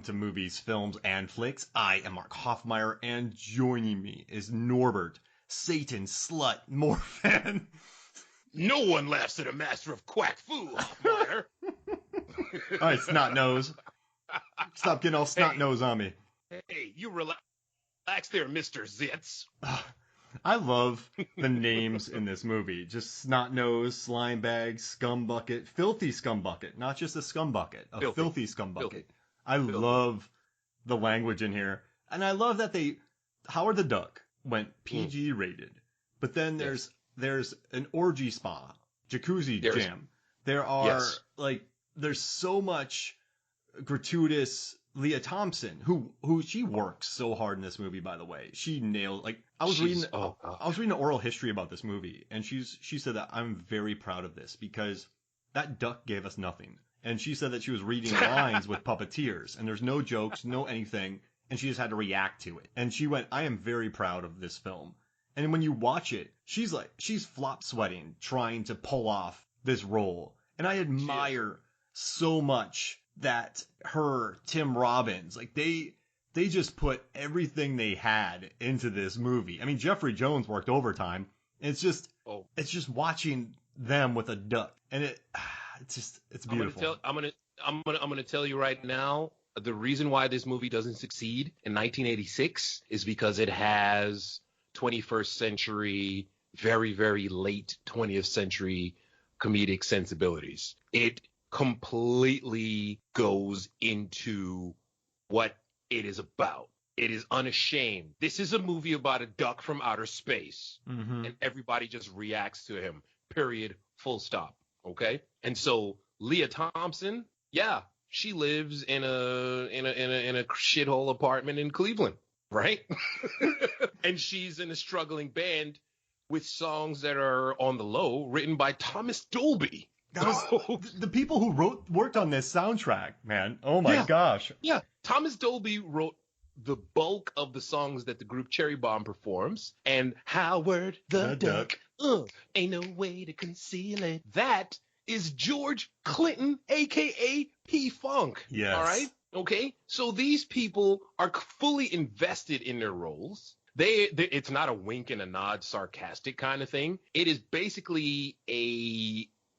welcome to Movies, Films, and Flicks. I am Mark Hoffmeyer, and joining me is Norbert, Satan, Slut, Morphan. No one laughs at a master of quack fu, Hoffmeyer. All right, snot nose. Stop getting all snot nose on me. Hey, you relax there, Mr. Zitz. I love the names in this movie. Just snot nose, slime bag, scum bucket, filthy scum bucket. Not just a scum bucket, a filthy scum bucket. I love the language in here. And I love that Howard the Duck went PG rated. But then there's an orgy spa, jacuzzi jam. There are there's so much gratuitous Leah Thompson, who she works so hard in this movie, by the way. She nailed, I was reading an oral history about this movie, and she said that I'm very proud of this because that duck gave us nothing. And she said that she was reading lines with puppeteers, and there's no jokes, no anything, and she just had to react to it. And she went, I am very proud of this film. And when you watch it, she's flop sweating trying to pull off this role. And I admire so much that Tim Robbins, they just put everything they had into this movie. I mean, Jeffrey Jones worked overtime. And it's just watching them with a duck, and it's beautiful. I'm gonna tell you right now, the reason why this movie doesn't succeed in 1986 is because it has 21st century, very, very late 20th century comedic sensibilities. It completely goes into what it is about. It is unashamed. This is a movie about a duck from outer space, and everybody just reacts to him. Period. Full stop. Okay. And so Leah Thompson, she lives in a shithole apartment in Cleveland, right? And she's in a struggling band with songs that are on the low, written by Thomas Dolby. The people who worked on this soundtrack, man. Oh my gosh. Yeah. Thomas Dolby wrote the bulk of the songs that the group Cherry Bomb performs. And Howard the Duck, ain't no way to conceal it. That is George Clinton, a.k.a. P-Funk. Yes. All right? Okay? So these people are fully invested in their roles. It's not a wink and a nod sarcastic kind of thing. It is basically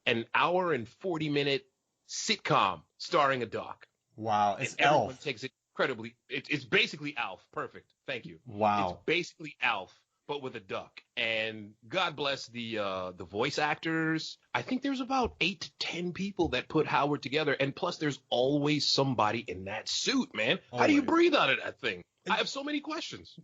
an hour and 40-minute sitcom starring a duck. Wow, it's and everyone Elf. Takes it incredibly. It's basically Alf. Perfect. Thank you. Wow. It's basically Alf, but with a duck. And God bless the voice actors. I think there's about 8 to 10 people that put Howard together, and plus there's always somebody in that suit, man. Always. How do you breathe out of that thing? I have so many questions.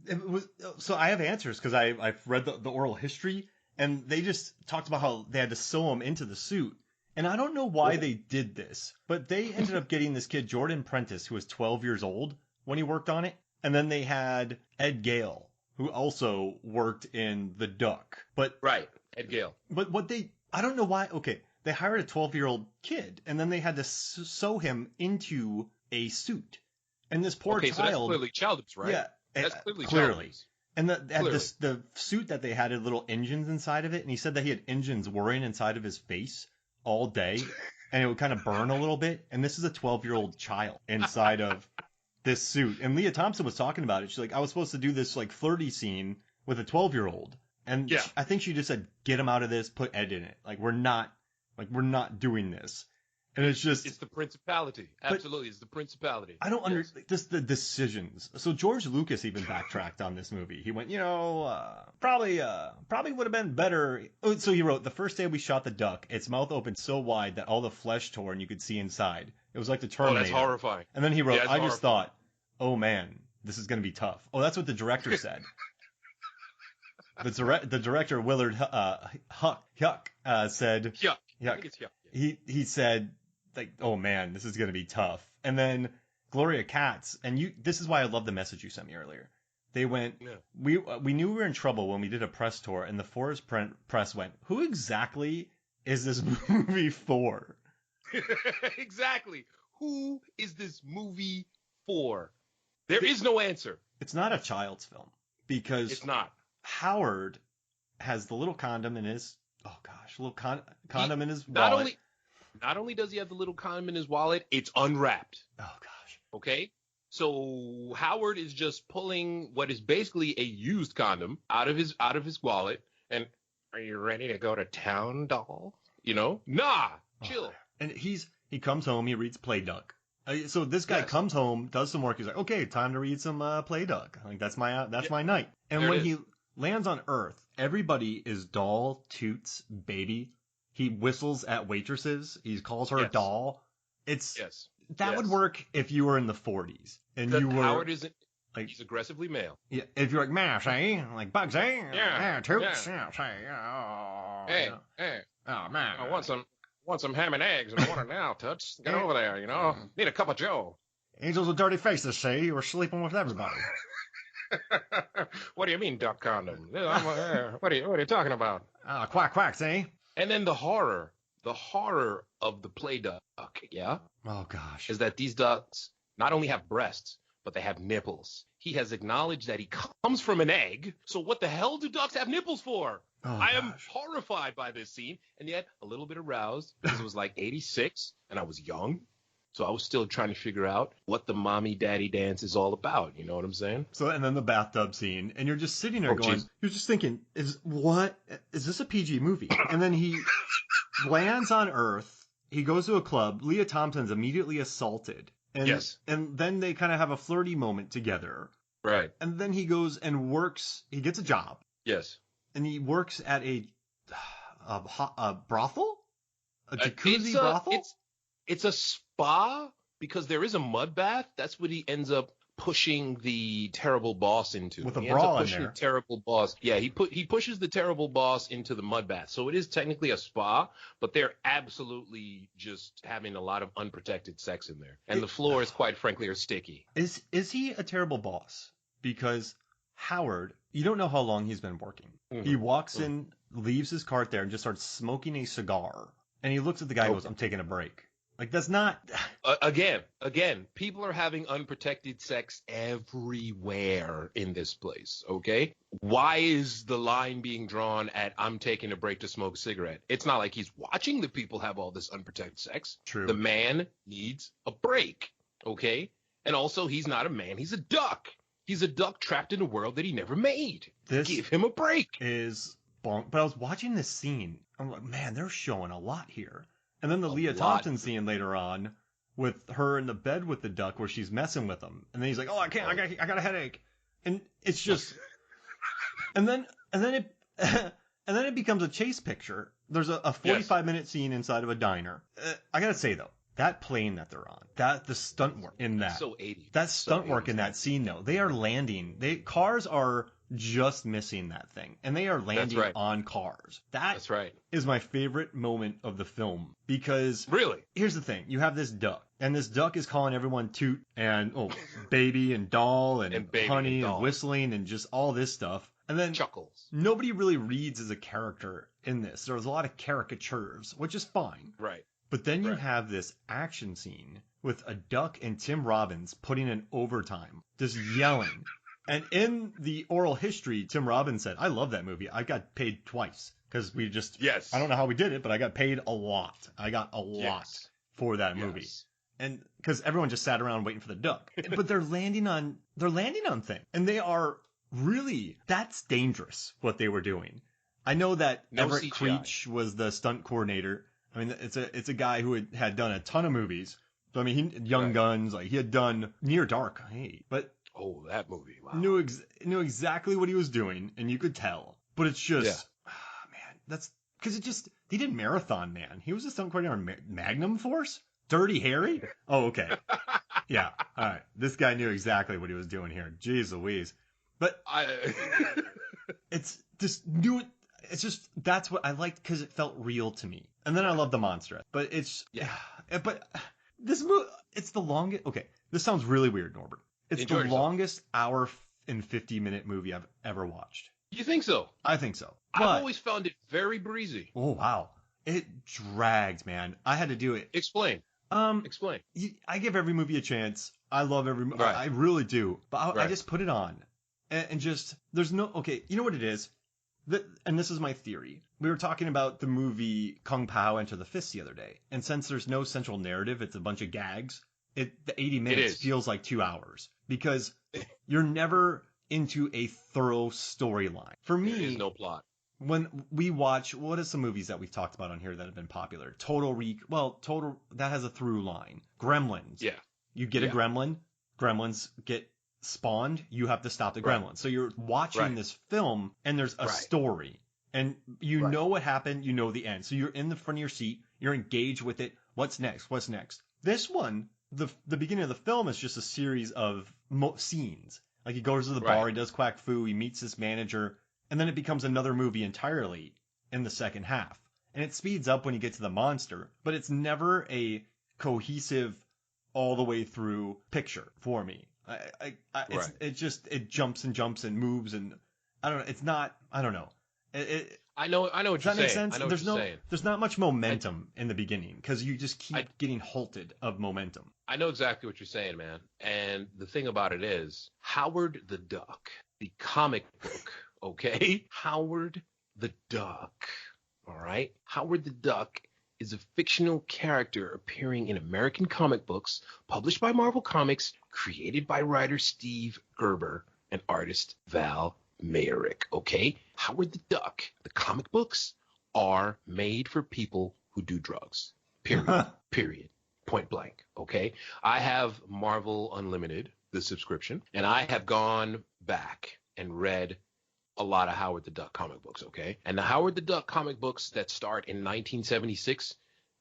So I have answers because I've read the oral history. And they just talked about how they had to sew him into the suit. And I don't know why they did this, but they ended up getting this kid, Jordan Prentice, who was 12 years old when he worked on it. And then they had Ed Gale, who also worked in The Duck. Right, Ed Gale. But I don't know why. Okay, they hired a 12-year-old kid, and then they had to sew him into a suit. And this poor child. So that's clearly child abuse, right? Yeah, that's clearly child abuse. And the suit that they had little engines inside of it, and he said that he had engines whirring inside of his face all day, and it would kind of burn a little bit. And this is a 12-year-old child inside of this suit. And Leah Thompson was talking about it. She's like, I was supposed to do this flirty scene with a 12-year-old, and I think she just said, get him out of this, put Ed in it. We're not doing this. And it's the principality. Absolutely, it's the principality. I don't understand just the decisions. So George Lucas even backtracked on this movie. He went, probably would have been better. So he wrote, the first day we shot the duck, its mouth opened so wide that all the flesh tore and you could see inside. It was like the Terminator. Oh, that's horrifying. And then he wrote, I just thought, oh man, this is going to be tough. Oh, that's what the director said. The director, Willard Huyck, said, Yuck. I think it's Yuck. He said, oh man, this is going to be tough. And then Gloria Katz, and this is why I love the message you sent me earlier. They went, we knew we were in trouble when we did a press tour, and the Forest Press went, who exactly is this movie for? Exactly. Who is this movie for? There is no answer. It's not a child's film because it's not. Howard has the little condom in his condom in his wallet. Not only does he have the little condom in his wallet, it's unwrapped. Oh gosh. Okay? So Howard is just pulling what is basically a used condom out of his wallet. And are you ready to go to town, doll? Nah, chill. And he comes home, he reads Play Duck. So this guy comes home, does some work. He's like, okay, time to read some Play Duck. Like that's my night. And when he lands on Earth, everybody is doll, toots, baby. He whistles at waitresses. He calls her a doll. That would work if you were in the 40s and you were. Howard isn't. Like, he's aggressively male. Yeah, if you're like Mash, eh? Like Bugs, eh? Yeah, toots, yeah. Hey, oh man, I want some ham and eggs and water now, Toots. Get over there, Need a cup of Joe. Angels with dirty faces say you were sleeping with everybody. What do you mean, duck condom? What are you talking about? Quack quacks, eh? And then the horror of the play duck, yeah? Oh gosh. Is that these ducks not only have breasts, but they have nipples. He has acknowledged that he comes from an egg. So what the hell do ducks have nipples for? I am horrified by this scene, and yet a little bit aroused because it was like 86 and I was young. So I was still trying to figure out what the mommy daddy dance is all about. You know what I'm saying? So, and then the bathtub scene, and you're just sitting there you're just thinking, is this a PG movie? And then he lands on Earth. He goes to a club. Leah Thompson's immediately assaulted. And then they kind of have a flirty moment together. Right. And then he goes and works. He gets a job. Yes. And he works at a brothel? A jacuzzi brothel? It's a spa because there is a mud bath. That's what he ends up pushing the terrible boss into. With a bra in there. The terrible boss. Yeah, he pushes the terrible boss into the mud bath. So it is technically a spa, but they're absolutely just having a lot of unprotected sex in there. And the floors, quite frankly, are sticky. Is he a terrible boss? Because Howard, you don't know how long he's been working. Mm-hmm. He walks in, leaves his cart there, and just starts smoking a cigar. And he looks at the guy and goes, I'm taking a break. Like, that's not... Again, people are having unprotected sex everywhere in this place, okay? Why is the line being drawn at, I'm taking a break to smoke a cigarette? It's not like he's watching the people have all this unprotected sex. True. The man needs a break, okay? And also, he's not a man, he's a duck. He's a duck trapped in a world that he never made. Give him a break. But I was watching this scene. I'm like, man, they're showing a lot here. And then the Leah Thompson scene later on with her in the bed with the duck where she's messing with him. And then he's like, oh, I can't. I got a headache. And it's just. and then it becomes a chase picture. There's a 45-minute scene inside of a diner. I got to say, though, that plane that they're on, the stunt work in that. So 80s. That stunt work in that scene, though. They are landing. Cars are just missing that thing. And they are landing on cars. That's right. Is my favorite moment of the film. Because really, here's the thing. You have this duck. And this duck is calling everyone toot and baby and doll and honey and whistling and just all this stuff. And then chuckles. Nobody really reads as a character in this. There's a lot of caricatures, which is fine. Right. But then you have this action scene with a duck and Tim Robbins putting in overtime, just yelling. And in the oral history, Tim Robbins said, I love that movie. I got paid twice because we just, I don't know how we did it, but I got paid a lot. I got a lot for that movie. And because everyone just sat around waiting for the duck, but they're landing on things, and they are really, that's dangerous what they were doing. I know that Everett CGI. Creech was the stunt coordinator. I mean, it's a guy who had done a ton of movies. So I mean, Young Guns, like he had done Near Dark, but that movie, wow. knew exactly what he was doing, and you could tell. But it's just, man, that's because he did Marathon Man. He was a stunt coordinator on Magnum Force, Dirty Harry. Oh, okay, yeah, all right. This guy knew exactly what he was doing here. Jeez Louise, but it's just new. It's just, that's what I liked because it felt real to me. And then I love the monster. But but this movie, it's the longest. Okay, this sounds really weird, Norbert. It's the longest hour and 50-minute movie I've ever watched. You think so? I think so. I've always found it very breezy. Oh, wow. It dragged, man. I had to do it. Explain. Explain. I give every movie a chance. I love every movie. I really do. But I just put it on. And just, there's no, okay, you know what it is? And this is my theory. We were talking about the movie Kung Pao Enter the Fist the other day. And since there's no central narrative, it's a bunch of gags. the 80 minutes feels like 2 hours because you're never into a thorough storyline. For me, there is no plot. When we watch, what are some movies that we've talked about on here that have been popular? Total, that has a through line. Gremlins. Yeah. You get a gremlin, gremlins get spawned, you have to stop the gremlin. So you're watching this film and there's a story. And you know what happened, you know the end. So you're in the front of your seat, you're engaged with it. What's next? What's next? This one, the beginning of the film is just a series of scenes. Like he goes to the bar, he does quack foo, he meets this manager, and then it becomes another movie entirely in the second half. And it speeds up when you get to the monster, but it's never a cohesive all the way through picture for me. It jumps and moves and I don't know. It's not, I don't know. I know what you're saying. Does that make sense? There's not much momentum in the beginning because you just keep getting halted of momentum. I know exactly what you're saying, man. And the thing about it is, Howard the Duck, the comic book, okay? Howard the Duck, all right? Howard the Duck is a fictional character appearing in American comic books published by Marvel Comics, created by writer Steve Gerber and artist Val Mayerick, okay? Howard the Duck, the comic books are made for people who do drugs. Period. Point blank, okay? I have Marvel Unlimited, the subscription, and I have gone back and read a lot of Howard the Duck comic books, okay? And the Howard the Duck comic books that start in 1976,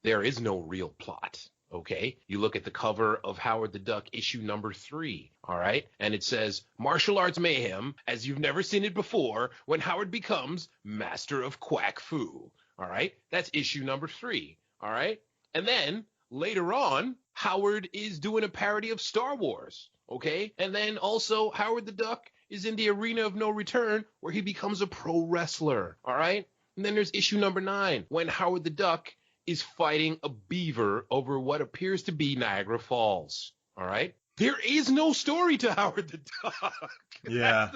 there is no real plot, okay? You look at the cover of Howard the Duck issue number 3, all right? And it says, martial arts mayhem, as you've never seen it before, when Howard becomes master of quack foo, all right? That's issue number 3, all right? And then later on, Howard is doing a parody of Star Wars, okay? And then also Howard the Duck is in the arena of no return where he becomes a pro wrestler, all right? And then there's issue number 9 when Howard the Duck is fighting a beaver over what appears to be Niagara Falls, all right? There is no story to Howard the Duck. Yeah.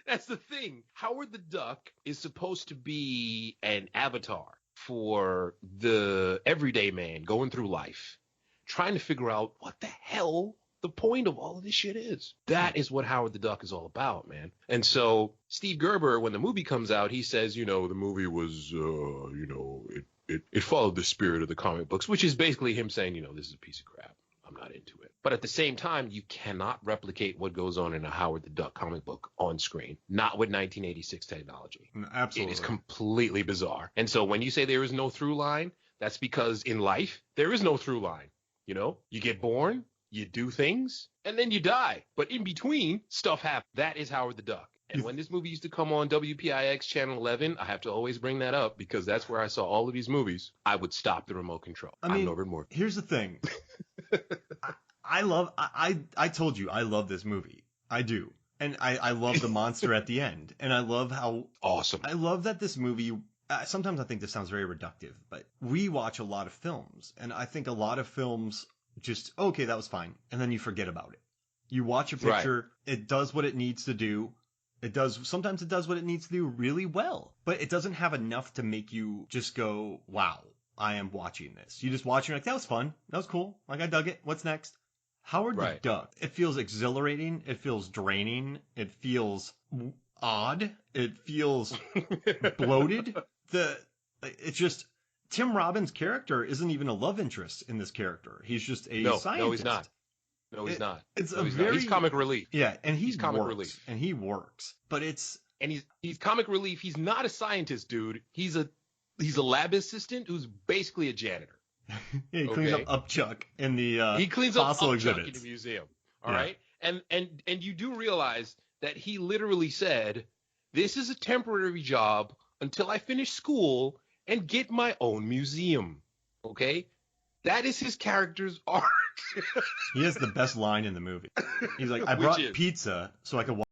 That's the thing. Howard the Duck is supposed to be an avatar for the everyday man going through life, trying to figure out what the hell the point of all of this shit is. That is what Howard the Duck is all about, man. And so Steve Gerber, when the movie comes out, he says, the movie was, it followed the spirit of the comic books, which is basically him saying, this is a piece of crap. I'm not into it. But at the same time, you cannot replicate what goes on in a Howard the Duck comic book on screen. Not with 1986 technology. Absolutely. It is completely bizarre. And so when you say there is no through line, that's because in life, there is no through line. You get born, you do things, and then you die. But in between, stuff happens. That is Howard the Duck. And when this movie used to come on WPIX Channel 11, I have to always bring that up because that's where I saw all of these movies. I would stop the remote control. I'm Norbert Moore. Here's the thing. I told you I love this movie. I do. And I love the monster at the end. And I love how awesome. I love that this movie, sometimes I think this sounds very reductive, but we watch a lot of films. And I think a lot of films just, okay, that was fine. And then you forget about it. You watch a picture, it does what it needs to do. Sometimes it does what it needs to do really well, but it doesn't have enough to make you just go, wow, I am watching this. You just watch and you're like, that was fun. That was cool. Like, I dug it. What's next? Howard the Duck. It feels exhilarating. It feels draining. It feels odd. It feels bloated. It's just, Tim Robbins' character isn't even a love interest in this character. He's just a scientist. No, he's not. No, he's not. He's comic relief. Yeah, and he's comic relief. And he works. But he's comic relief. He's not a scientist, dude. He's a lab assistant who's basically a janitor. He cleans up Chuck in the he cleans fossil up exhibits. Chuck in the museum. All right? And you do realize that he literally said, this is a temporary job until I finish school and get my own museum. Okay? That is his character's arc. He has the best line in the movie. He's like, I brought pizza so I could watch